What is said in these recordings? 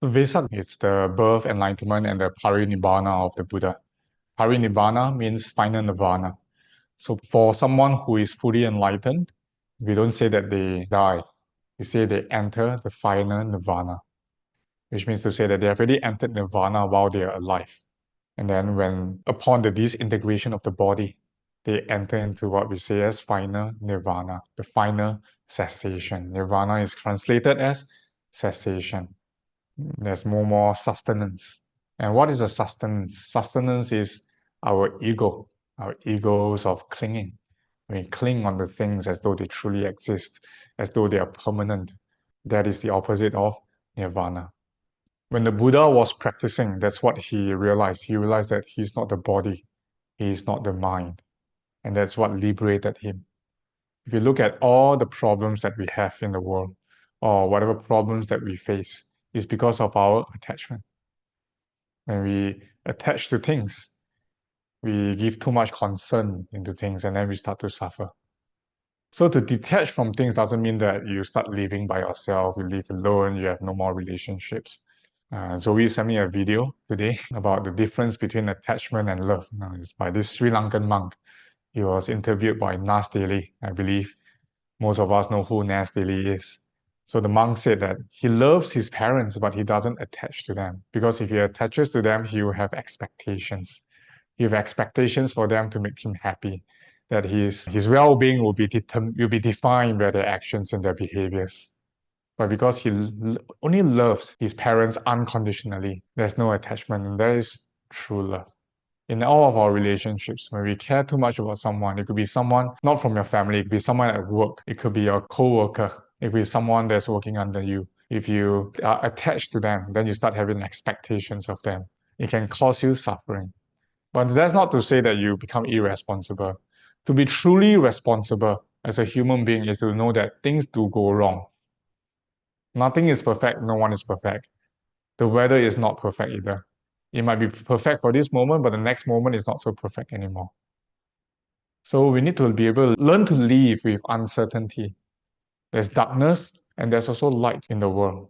Vesak is the birth, enlightenment, and the parinibbana of the Buddha. Parinibbana means final nirvana. So for someone who is fully enlightened, we don't say that they die. We say they enter the final nirvana, which means to say that they have already entered nirvana while they are alive. And then upon the disintegration of the body, they enter into what we say as final nirvana, the final cessation. Nirvana is translated as cessation. There's more sustenance. And what is a sustenance? Sustenance is our egos of clinging. We cling on the things as though they truly exist, as though they are permanent. That is the opposite of nirvana. When the Buddha was practicing, that's what he realized. He realized that he's not the body, he's not the mind. And that's what liberated him. If you look at all the problems that we have in the world, or whatever problems that we face, it's because of our attachment. When we attach to things, we give too much concern into things and then we start to suffer. So to detach from things doesn't mean that you start living by yourself, you live alone, you have no more relationships. Zoe sent me a video today about the difference between attachment and love. Now, it's by this Sri Lankan monk. He was interviewed by Nas Daily, I believe. Most of us know who Nas Daily is. So the monk said that he loves his parents, but he doesn't attach to them. Because if he attaches to them, he will have expectations. He will have expectations for them to make him happy, that his well-being will be defined by their actions and their behaviors. But because he only loves his parents unconditionally, there's no attachment, and that is true love. In all of our relationships, when we care too much about someone, it could be someone not from your family, it could be someone at work, it could be your co-worker, it could be someone that's working under you. If you are attached to them, then you start having expectations of them. It can cause you suffering. But that's not to say that you become irresponsible. To be truly responsible as a human being is to know that things do go wrong. Nothing is perfect, no one is perfect. The weather is not perfect either. It might be perfect for this moment, but the next moment is not so perfect anymore. So we need to be able to learn to live with uncertainty. There's darkness and there's also light in the world.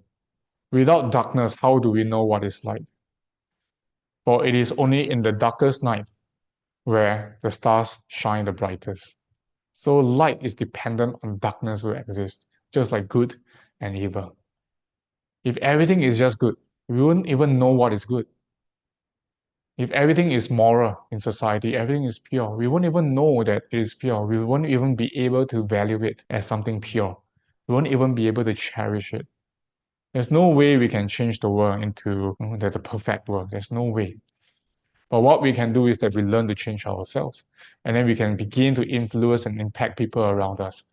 Without darkness, how do we know what is light? For it is only in the darkest night where the stars shine the brightest. So light is dependent on darkness to exist, just like good and evil. If everything is just good, we wouldn't even know what is good. If everything is moral in society, everything is pure, we won't even know that it is pure. We won't even be able to value it as something pure. We won't even be able to cherish it. There's no way we can change the world into the perfect world. There's no way. But what we can do is that we learn to change ourselves. And then we can begin to influence and impact people around us.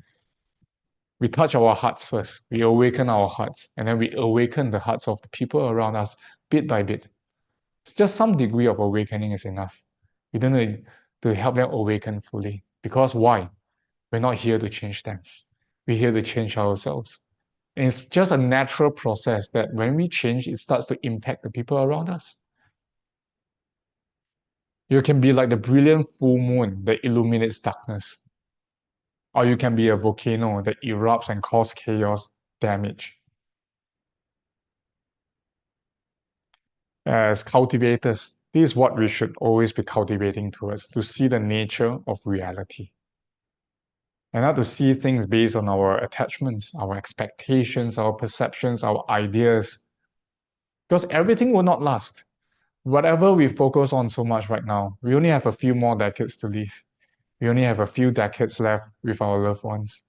We touch our hearts first. We awaken our hearts. And then we awaken the hearts of the people around us bit by bit. Just some degree of awakening is enough. We don't need to help them awaken fully. Because why? We're not here to change them. We're here to change ourselves. And it's just a natural process that when we change, it starts to impact the people around us. You can be like the brilliant full moon that illuminates darkness. Or you can be a volcano that erupts and causes chaos, damage. As cultivators, this is what we should always be cultivating towards, to see the nature of reality. And not to see things based on our attachments, our expectations, our perceptions, our ideas. Because everything will not last. Whatever we focus on so much right now, we only have a few more decades to live. We only have a few decades left with our loved ones.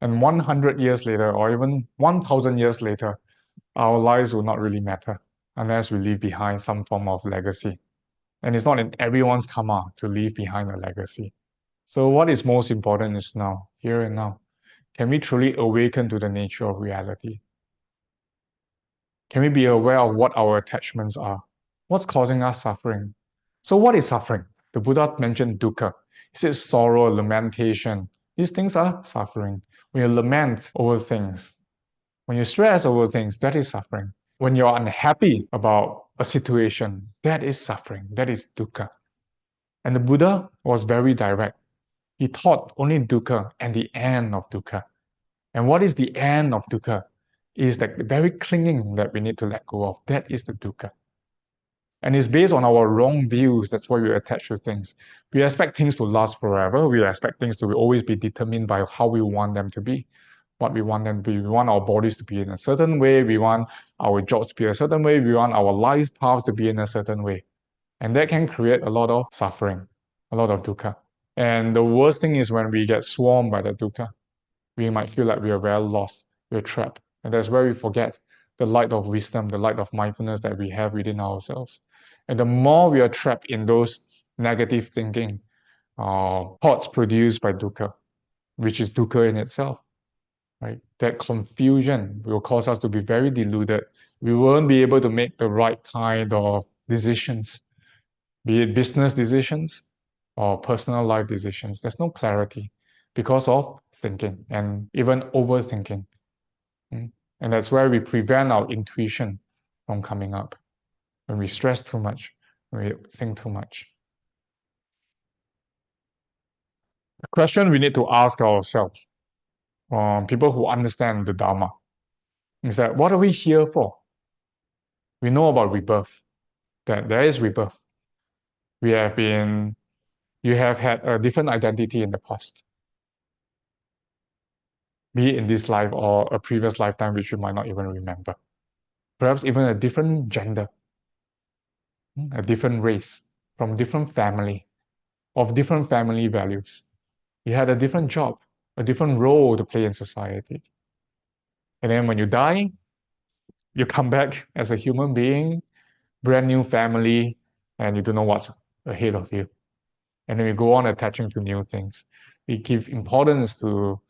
And 100 years later, or even 1,000 years later, our lives will not really matter unless we leave behind some form of legacy. And it's not in everyone's karma to leave behind a legacy. So what is most important is now, here and now. Can we truly awaken to the nature of reality? Can we be aware of what our attachments are? What's causing us suffering? So what is suffering? The Buddha mentioned dukkha. He says sorrow, lamentation. These things are suffering. When you lament over things, when you stress over things, that is suffering. When you're unhappy about a situation, that is suffering. That is dukkha. And the Buddha was very direct. He taught only dukkha and the end of dukkha. And what is the end of dukkha? is that very clinging that we need to let go of. That is the dukkha. And it's based on our wrong views. That's why we attach to things. We expect things to last forever. We expect things to always be determined by how we want them to be, what we want them to be. We want our bodies to be in a certain way. We want our jobs to be a certain way. We want our life paths to be in a certain way. And that can create a lot of suffering, a lot of dukkha. And the worst thing is when we get swarmed by the dukkha, we might feel like we are very lost, we're trapped. And that's where we forget the light of wisdom, the light of mindfulness that we have within ourselves. And the more we are trapped in those negative thinking, thoughts produced by dukkha, which is dukkha in itself, right? That confusion will cause us to be very deluded. We won't be able to make the right kind of decisions, be it business decisions or personal life decisions. There's no clarity because of thinking and even overthinking. And that's where we prevent our intuition from coming up. When we stress too much, when we think too much. The question we need to ask ourselves, people who understand the Dharma, is that what are we here for? We know about rebirth, that there is rebirth. You have had a different identity in the past, be it in this life or a previous lifetime which you might not even remember. Perhaps even a different gender, a different race, from different family, of different family values. You had a different job, a different role to play in society. And then when you die, you come back as a human being, brand new family, and you don't know what's ahead of you. And then we go on attaching to new things. We give importance to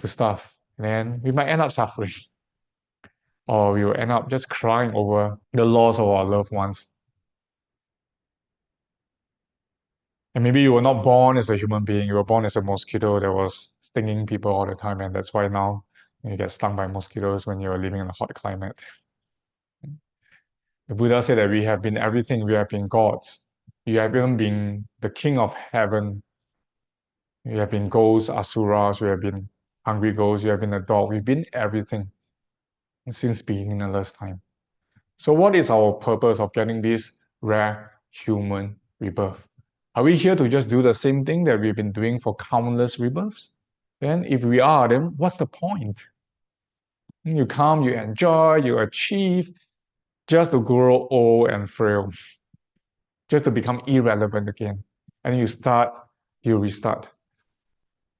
stuff, and then we might end up suffering. Or we will end up just crying over the loss of our loved ones. And maybe you were not born as a human being, you were born as a mosquito that was stinging people all the time, and that's why now you get stung by mosquitoes when you're living in a hot climate. The Buddha said that we have been everything, we have been gods. We have even been the king of heaven. We have been ghosts, asuras, we have been hungry ghosts, we have been a dog, we've been everything since beginningless time. So what is our purpose of getting this rare human rebirth? Are we here to just do the same thing that we've been doing for countless rebirths? Then if we are, then what's the point? You come, you enjoy, you achieve, just to grow old and frail, just to become irrelevant again. And you restart.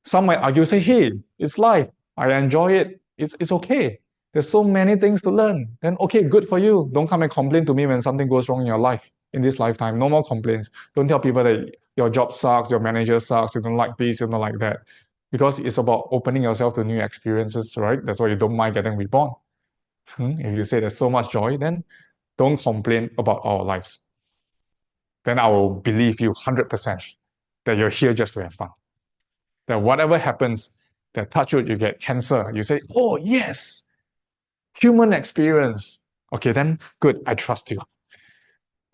Some might argue, say, hey, it's life. I enjoy it. It's okay. There's so many things to learn. Then okay, good for you. Don't come and complain to me when something goes wrong in your life in this lifetime. No more complaints. Don't tell people that your job sucks, your manager sucks, you don't like this, you don't like that. Because it's about opening yourself to new experiences, right? That's why you don't mind getting reborn. If you say there's so much joy, then don't complain about our lives. Then I will believe you 100% that you're here just to have fun. That whatever happens, that touch wood, you get cancer, you say, oh yes, human experience. Okay, then good, I trust you.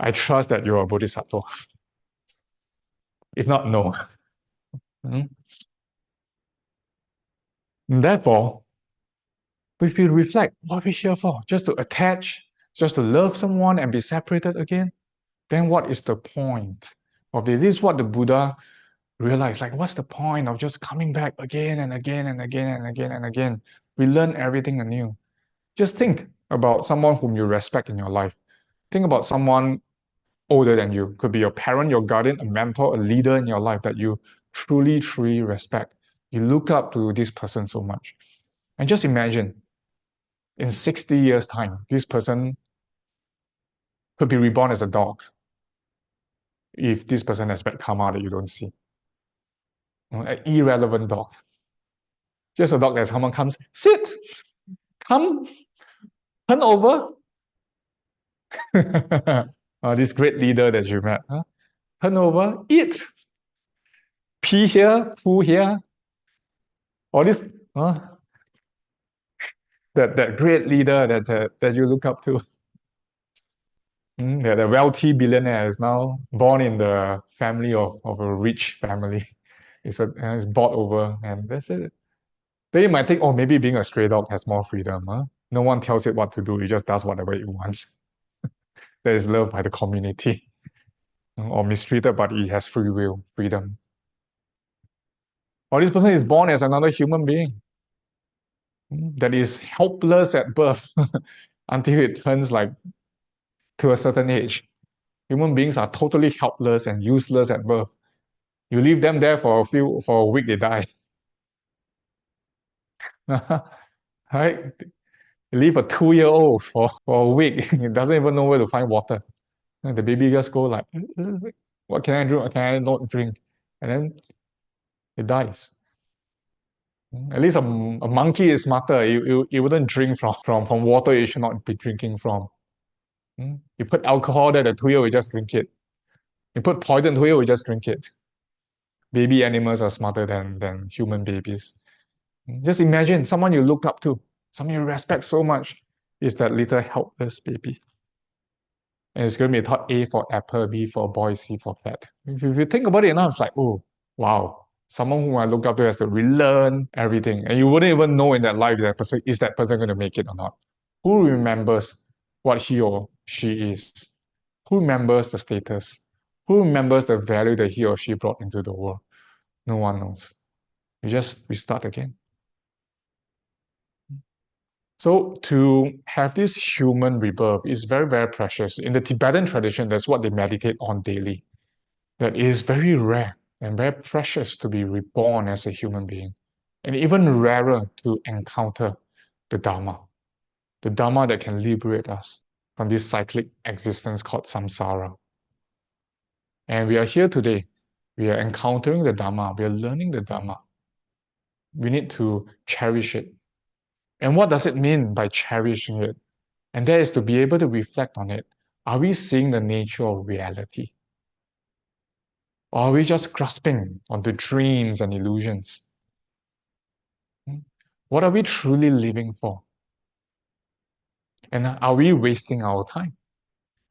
I trust that you're a bodhisattva. If not, no. Therefore, if you reflect, what are we here for? Just to attach, just to love someone and be separated again? Then what is the point of this? This is what the Buddha realized. Like, what's the point of just coming back again and again and again and again and again? We learn everything anew. Just think about someone whom you respect in your life. Think about someone older than you. Could be your parent, your guardian, a mentor, a leader in your life that you truly, truly respect. You look up to this person so much. And just imagine, in 60 years' time, this person could be reborn as a dog if this person has bad karma that you don't see. An irrelevant dog. Just a dog that someone comes, sit, come, turn over. This great leader that you met, turn over, eat, pee here, poo here. All this, that great leader that you look up to. The wealthy billionaire is now born in the family of a rich family. It's bought over, and that's it. Then you might think, oh, maybe being a stray dog has more freedom. No one tells it what to do. It just does whatever it wants. That is loved by the community, or mistreated, but it has free will, freedom. Or this person is born as another human being that is helpless at birth until it turns like to a certain age. Human beings are totally helpless and useless at birth. You leave them there for a week, they die. Right? You leave a 2-year-old for a week, it doesn't even know where to find water. And the baby just go like, what can I do? What can I not drink? And then it dies. At least a monkey is smarter. It wouldn't drink from water you should not be drinking from. You put alcohol there, the 2-year will just drink it. You put poison, 2-year will just drink it. Baby animals are smarter than human babies. Just imagine someone you look up to, someone you respect so much, is that little helpless baby. And it's going to be taught A for apple, B for boy, C for cat. If you think about it now, it's like, oh, wow. Someone whom I look up to has to relearn everything. And you wouldn't even know in that life that person is that person going to make it or not. Who remembers what he or she is? Who remembers the status? Who remembers the value that he or she brought into the world? No one knows. You just restart again. So to have this human rebirth is very, very precious. In the Tibetan tradition, that's what they meditate on daily. That it is very rare and very precious to be reborn as a human being, and even rarer to encounter the Dharma that can liberate us from this cyclic existence called samsara. And we are here today. We are encountering the Dharma. We are learning the Dharma. We need to cherish it. And what does it mean by cherishing it? And that is to be able to reflect on it. Are we seeing the nature of reality? Or are we just grasping onto dreams and illusions? What are we truly living for? And are we wasting our time?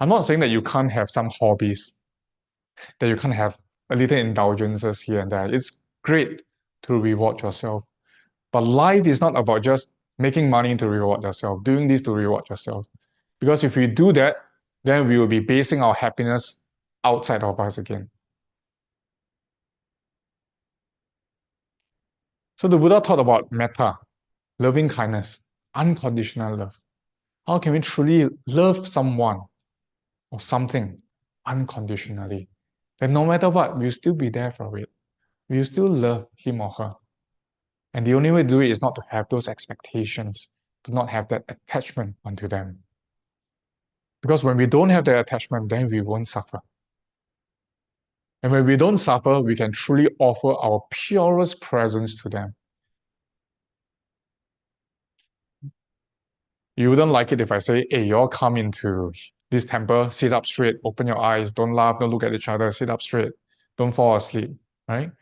I'm not saying that you can't have some hobbies, that you can't have a little indulgences here and there. It's great to reward yourself. But life is not about just making money to reward yourself, doing this to reward yourself. Because if we do that, then we will be basing our happiness outside of us again. So the Buddha taught about metta, loving kindness, unconditional love. How can we truly love someone or something unconditionally? That no matter what, we'll still be there for it. We'll still love him or her. And the only way to do it is not to have those expectations, to not have that attachment onto them. Because when we don't have that attachment, then we won't suffer. And when we don't suffer, we can truly offer our purest presence to them. You wouldn't like it if I say, hey, you all come into this temple, sit up straight, open your eyes, don't laugh, don't look at each other, sit up straight, don't fall asleep, right?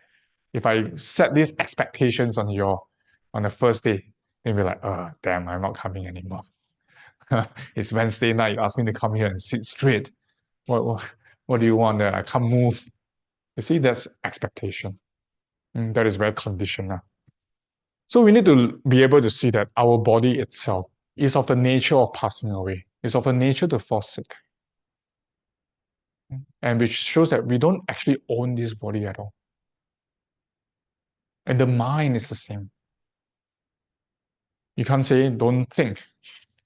If I set these expectations on the first day, then you'll be like, oh, damn, I'm not coming anymore. It's Wednesday night, you ask me to come here and sit straight. What do you want there? I can't move. You see, that's expectation. That is very conditional. So we need to be able to see that our body itself is of the nature of passing away. It's of the nature to fall sick. And which shows that we don't actually own this body at all. And the mind is the same. You can't say, don't think.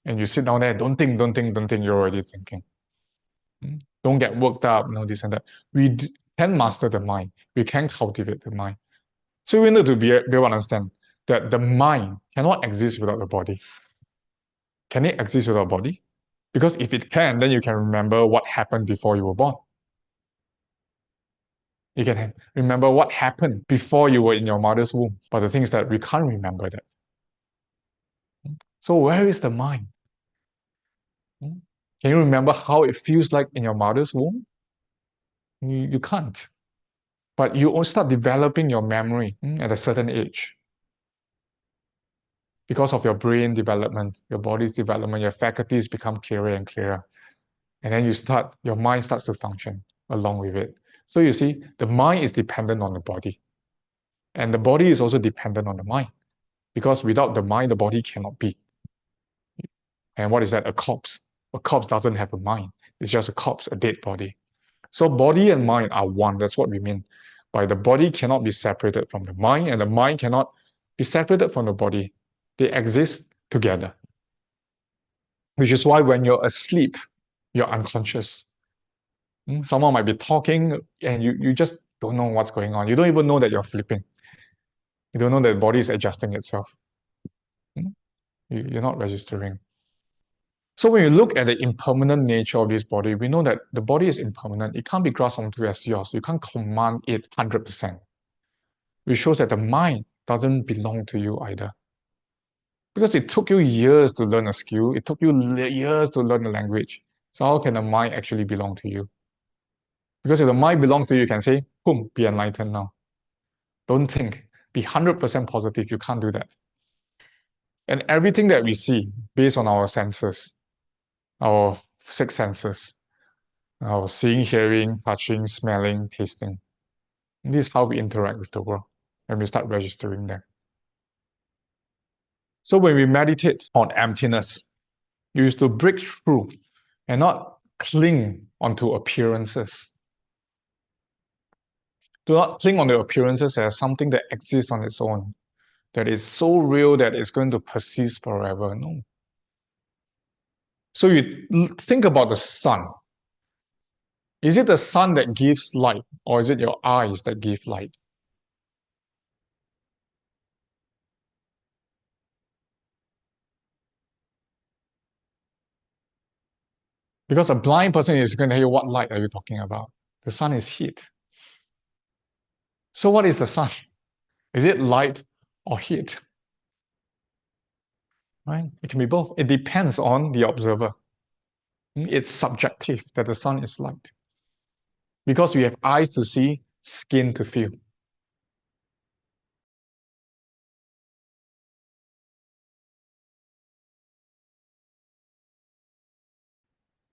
And you sit down there, don't think, you're already thinking. Don't get worked up, this and that. We can master the mind. We can cultivate the mind. So we need to be able to understand that the mind cannot exist without the body. Can it exist without body? Because if it can, then you can remember what happened before you were born. You can remember what happened before you were in your mother's womb. But the thing is that we can't remember that. So where is the mind? Can you remember how it feels like in your mother's womb? You can't. But you will start developing your memory at a certain age. Because of your brain development, your body's development, your faculties become clearer and clearer. And then your mind starts to function along with it. So you see, the mind is dependent on the body. And the body is also dependent on the mind. Because without the mind, the body cannot be. And what is that? A corpse. A corpse doesn't have a mind. It's just a corpse, a dead body. So body and mind are one. That's what we mean by the body cannot be separated from the mind, and the mind cannot be separated from the body. They exist together. Which is why when you're asleep, you're unconscious. Someone might be talking and you just don't know what's going on. You don't even know that you're sleeping. You don't know that the body is adjusting itself. You're not registering. So when you look at the impermanent nature of this body, we know that the body is impermanent. It can't be grasped onto as yours. You can't command it 100%. Which shows that the mind doesn't belong to you either. Because it took you years to learn a skill. It took you years to learn a language. So how can the mind actually belong to you? Because if the mind belongs to you, you can say, boom, be enlightened now. Don't think. Be 100% positive. You can't do that. And everything that we see based on our senses, our six senses, our seeing, hearing, touching, smelling, tasting. This is how we interact with the world when we start registering them. So when we meditate on emptiness, you used to break through and not cling onto appearances. Do not cling on the appearances as something that exists on its own, that is so real that it's going to persist forever. No. So you think about the sun. Is it the sun that gives light, or is it your eyes that give light? Because a blind person is going to hear, what light are you talking about? The sun is heat. So what is the sun? Is it light or heat? Right? It can be both. It depends on the observer. It's subjective that the sun is light. Because we have eyes to see, skin to feel.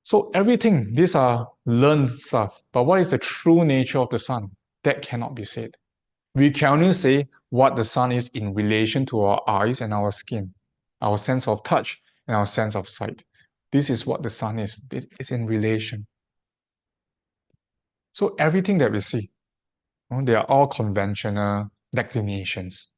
So everything, these are learned stuff. But what is the true nature of the sun? That cannot be said. We can only say what the sun is in relation to our eyes and our skin, our sense of touch and our sense of sight. This is what the sun is. It's in relation. So everything that we see, they are all conventional designations.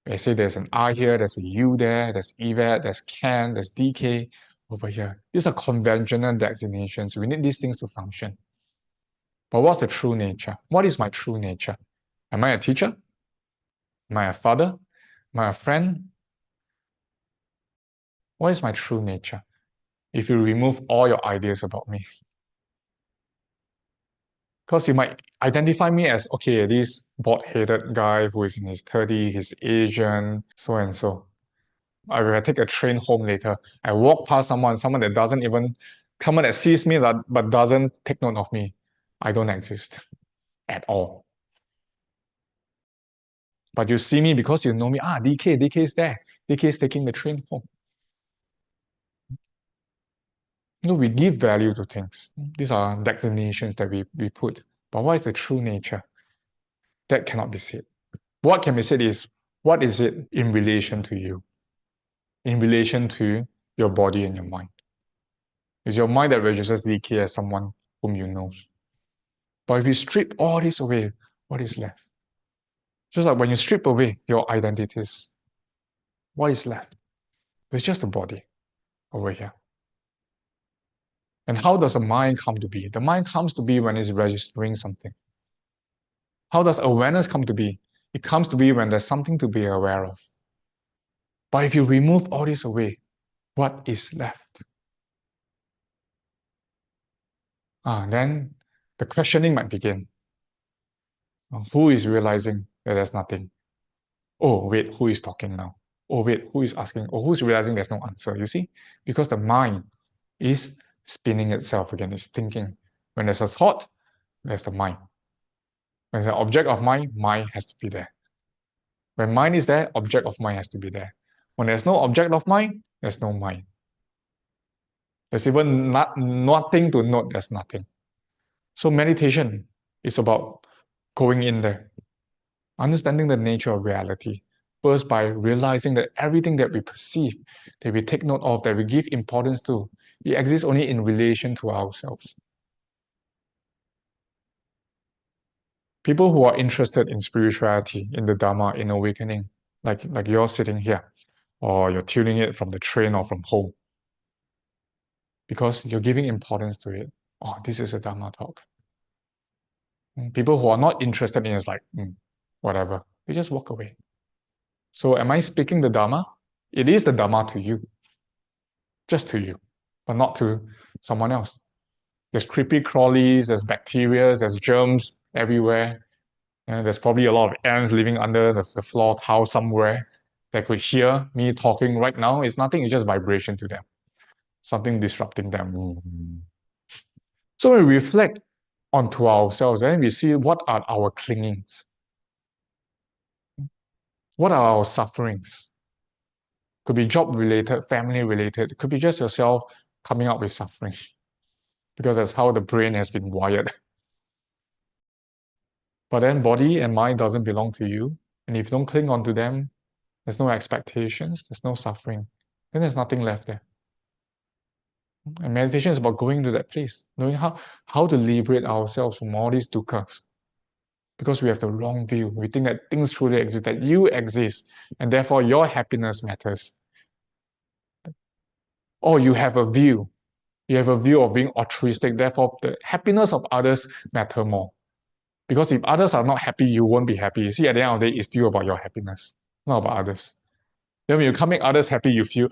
I say there's an I here, there's a U there, there's EVAT, there's CAN, there's DK over here. These are conventional designations. We need these things to function. But what's the true nature? What is my true nature? Am I a teacher? Am I a father? Am I a friend? What is my true nature? If you remove all your ideas about me. Because you might identify me as, okay, this bald-headed guy who is in his 30s, he's Asian, so and so. I take a train home later. I walk past someone that sees me but doesn't take note of me. I don't exist at all. But you see me because you know me. DK is there. DK is taking the train home. We give value to things. These are designations that we put. But what is the true nature? That cannot be said. What can be said is, what is it in relation to you? In relation to your body and your mind? Is your mind that registers DK as someone whom you know? But if you strip all this away, what is left? Just like when you strip away your identities, what is left? It's just the body over here. And how does the mind come to be? The mind comes to be when it's registering something. How does awareness come to be? It comes to be when there's something to be aware of. But if you remove all this away, what is left? Then the questioning might begin. Who is realizing that there's nothing? Oh, wait, who is talking now? Oh, wait, who is asking? Or who's realizing there's no answer? You see? Because the mind is spinning itself again, it's thinking. When there's a thought, there's the mind. When there's an object of mind, mind has to be there. When mind is there, object of mind has to be there. When there's no object of mind, there's no mind. There's even nothing to note, there's nothing. So meditation is about going in there, understanding the nature of reality. First, by realizing that everything that we perceive, that we take note of, that we give importance to, it exists only in relation to ourselves. People who are interested in spirituality, in the Dharma, in awakening, like you're sitting here, or you're tuning it from the train or from home, because you're giving importance to it. Oh, this is a Dharma talk. People who are not interested in it is like, whatever. They just walk away. So am I speaking the Dharma? It is the Dharma to you. Just to you, but not to someone else. There's creepy crawlies, there's bacteria, there's germs everywhere. And there's probably a lot of ants living under the floor tile somewhere that could hear me talking right now. It's nothing, it's just vibration to them. Something disrupting them. So when we reflect onto ourselves, then we see what are our clingings. What are our sufferings? Could be job related, family related. It could be just yourself coming up with suffering. Because that's how the brain has been wired. But then body and mind doesn't belong to you. And if you don't cling onto them, there's no expectations, there's no suffering. Then there's nothing left there. And meditation is about going to that place, knowing how to liberate ourselves from all these dukkhas. Because we have the wrong view. We think that things truly exist, that you exist, and therefore your happiness matters. Or you have a view. You have a view of being altruistic, therefore the happiness of others matter more. Because if others are not happy, you won't be happy. You see, at the end of the day, it's still about your happiness, not about others. Then when you can't make others happy, you feel,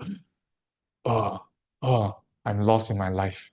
oh, I'm lost in my life.